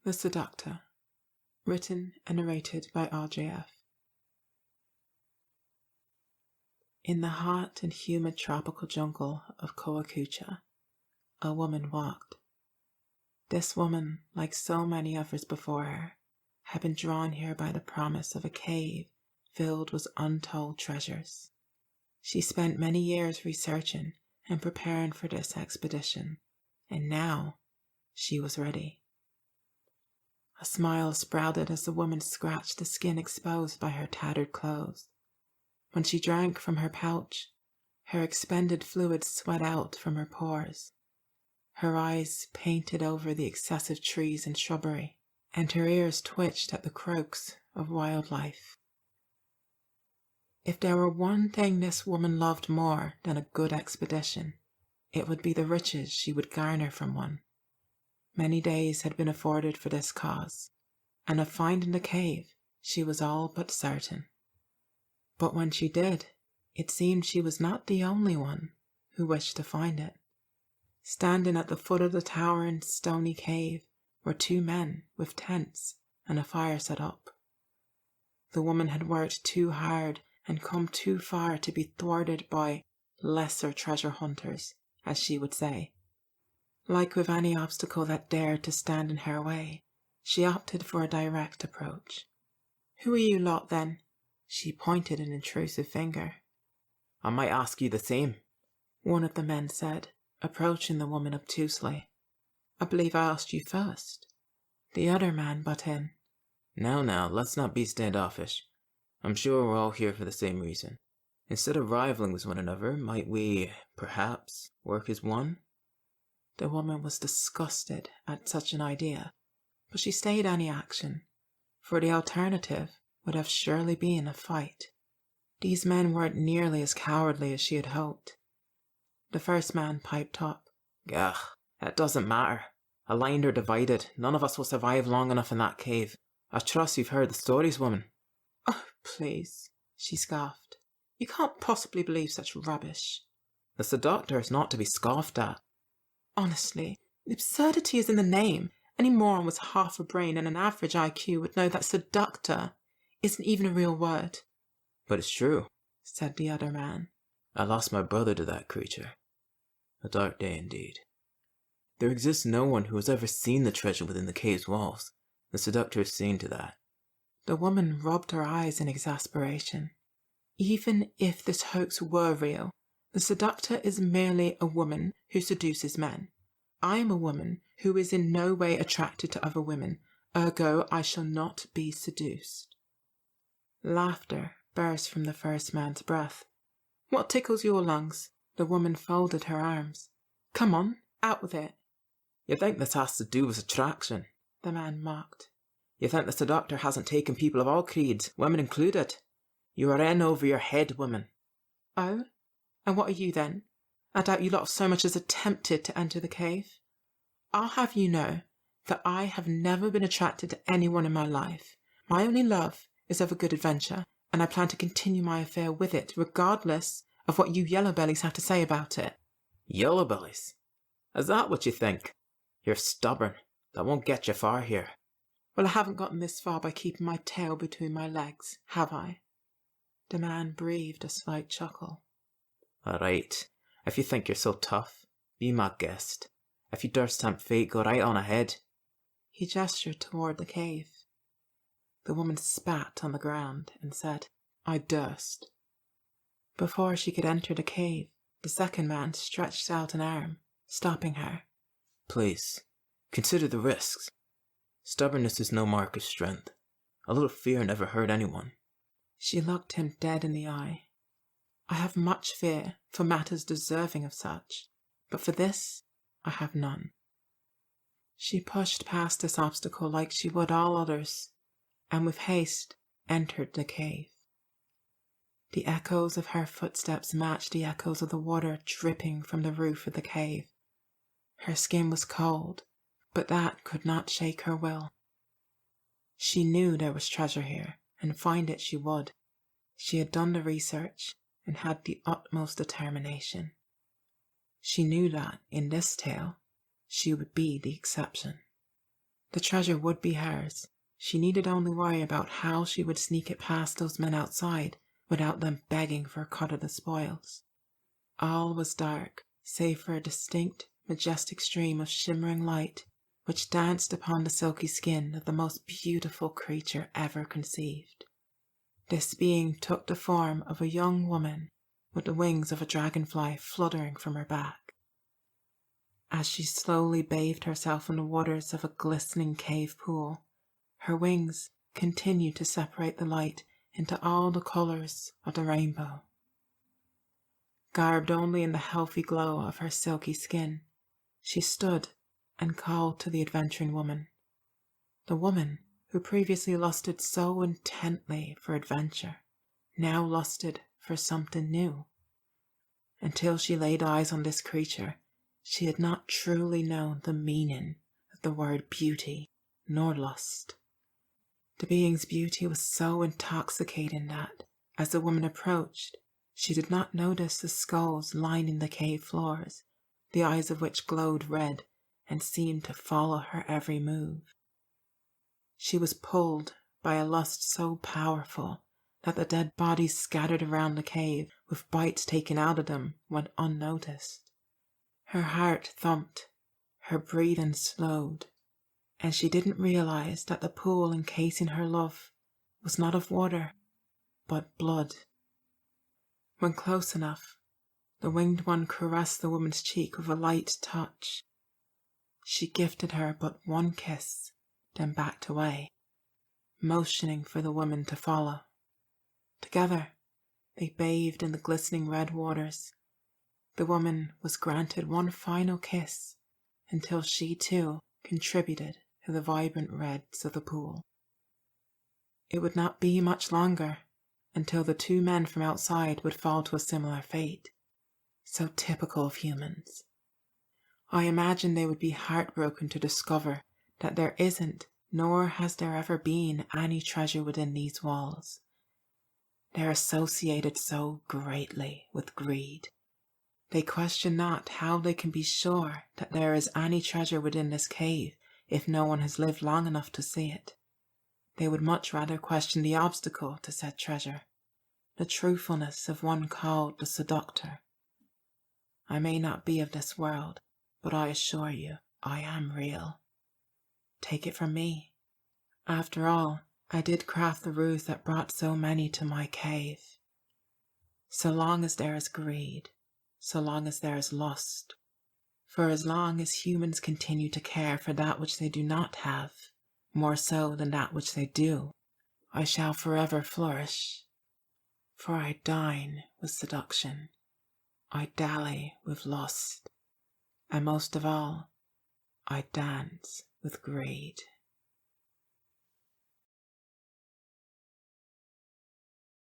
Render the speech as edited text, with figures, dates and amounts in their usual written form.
The Seducter, written and narrated by RJF. In the hot and humid tropical jungle of Koakucha, a woman walked. This woman, like so many others before her, had been drawn here by the promise of a cave filled with untold treasures. She spent many years researching and preparing for this expedition, and now she was ready. A smile sprouted as the woman scratched the skin exposed by her tattered clothes. When she drank from her pouch, her expended fluids sweat out from her pores. Her eyes painted over the excessive trees and shrubbery, and her ears twitched at the croaks of wildlife. If there were one thing this woman loved more than a good expedition, it would be the riches she would garner from one. Many days had been afforded for this cause, and of finding the cave she was all but certain. But when she did, it seemed she was not the only one who wished to find it. Standing at the foot of the towering stony cave were two men with tents and a fire set up. The woman had worked too hard and come too far to be thwarted by lesser treasure hunters, as she would say. Like with any obstacle that dared to stand in her way, she opted for a direct approach. "Who are you lot, then?" She pointed an intrusive finger. "I might ask you the same," one of the men said, approaching the woman obtusely. "I believe I asked you first." The other man butt in. Now, let's not be standoffish. I'm sure we're all here for the same reason. Instead of rivaling with one another, might we, perhaps, work as one?" The woman was disgusted at such an idea, but she stayed any action, for the alternative would have surely been a fight. These men weren't nearly as cowardly as she had hoped. The first man piped up. "Ugh, that doesn't matter. Aligned or divided, none of us will survive long enough in that cave. I trust you've heard the stories, woman." "Oh, please," she scoffed. "You can't possibly believe such rubbish." "The Seducter is not to be scoffed at." "Honestly, the absurdity is in the name. Any moron with half a brain and an average IQ would know that seductor isn't even a real word." "But it's true," said the other man. "I lost my brother to that creature. A dark day indeed. There exists no one who has ever seen the treasure within the cave's walls. The Seductor is seen to that." The woman rubbed her eyes in exasperation. Even if this hoax were real, the Seductor is merely a woman who seduces men. I am a woman who is in no way attracted to other women, ergo I shall not be seduced. Laughter burst from the first man's breath. "What tickles your lungs?" The woman folded her arms. "Come on, out with it." "You think this has to do with attraction?" the man mocked. "You think the Seductor hasn't taken people of all creeds, women included? You are in over your head, woman." "Oh? And what are you then? I doubt you lot have so much as attempted to enter the cave. I'll have you know that I have never been attracted to anyone in my life. My only love is of a good adventure, and I plan to continue my affair with it, regardless of what you yellowbellies have to say about it." "Yellowbellies? Is that what you think? You're stubborn. That won't get you far here." "Well, I haven't gotten this far by keeping my tail between my legs, have I?" The man breathed a slight chuckle. "All right. If you think you're so tough, be my guest. If you durst tempt fate, go right on ahead." He gestured toward the cave. The woman spat on the ground and said, "I durst." Before she could enter the cave, the second man stretched out an arm, stopping her. "Please, consider the risks. Stubbornness is no mark of strength. A little fear never hurt anyone." She looked him dead in the eye. "I have much fear for matters deserving of such, but for this I have none." She pushed past this obstacle like she would all others, and with haste entered the cave. The echoes of her footsteps matched the echoes of the water dripping from the roof of the cave. Her skin was cold, but that could not shake her will. She knew there was treasure here, and find it she would. She had done the research and had the utmost determination. She knew that, in this tale, she would be the exception. The treasure would be hers. She needed only worry about how she would sneak it past those men outside without them begging for a cut of the spoils. All was dark, save for a distinct, majestic stream of shimmering light which danced upon the silky skin of the most beautiful creature ever conceived. This being took the form of a young woman with the wings of a dragonfly fluttering from her back. As she slowly bathed herself in the waters of a glistening cave pool, her wings continued to separate the light into all the colors of the rainbow. Garbed only in the healthy glow of her silky skin, she stood and called to the adventuring woman. The woman who previously lusted so intently for adventure, now lusted for something new. Until she laid eyes on this creature, she had not truly known the meaning of the word beauty nor lust. The being's beauty was so intoxicating that, as the woman approached, she did not notice the skulls lining the cave floors, the eyes of which glowed red and seemed to follow her every move. She was pulled by a lust so powerful that the dead bodies scattered around the cave, with bites taken out of them, went unnoticed. Her heart thumped, her breathing slowed, and she didn't realize that the pool encasing her love was not of water, but blood. When close enough, the winged one caressed the woman's cheek with a light touch. She gifted her but one kiss, then backed away, motioning for the woman to follow. Together, they bathed in the glistening red waters. The woman was granted one final kiss until she too contributed to the vibrant reds of the pool. It would not be much longer until the two men from outside would fall to a similar fate, so typical of humans. I imagine they would be heartbroken to discover that there isn't, nor has there ever been, any treasure within these walls. They're associated so greatly with greed. They question not how they can be sure that there is any treasure within this cave if no one has lived long enough to see it. They would much rather question the obstacle to said treasure, the truthfulness of one called the Seducter. I may not be of this world, but I assure you, I am real. Take it from me. After all, I did craft the ruse that brought so many to my cave. So long as there is greed, so long as there is lust, for as long as humans continue to care for that which they do not have, more so than that which they do, I shall forever flourish. For I dine with seduction, I dally with lust, and most of all, I dance with greed.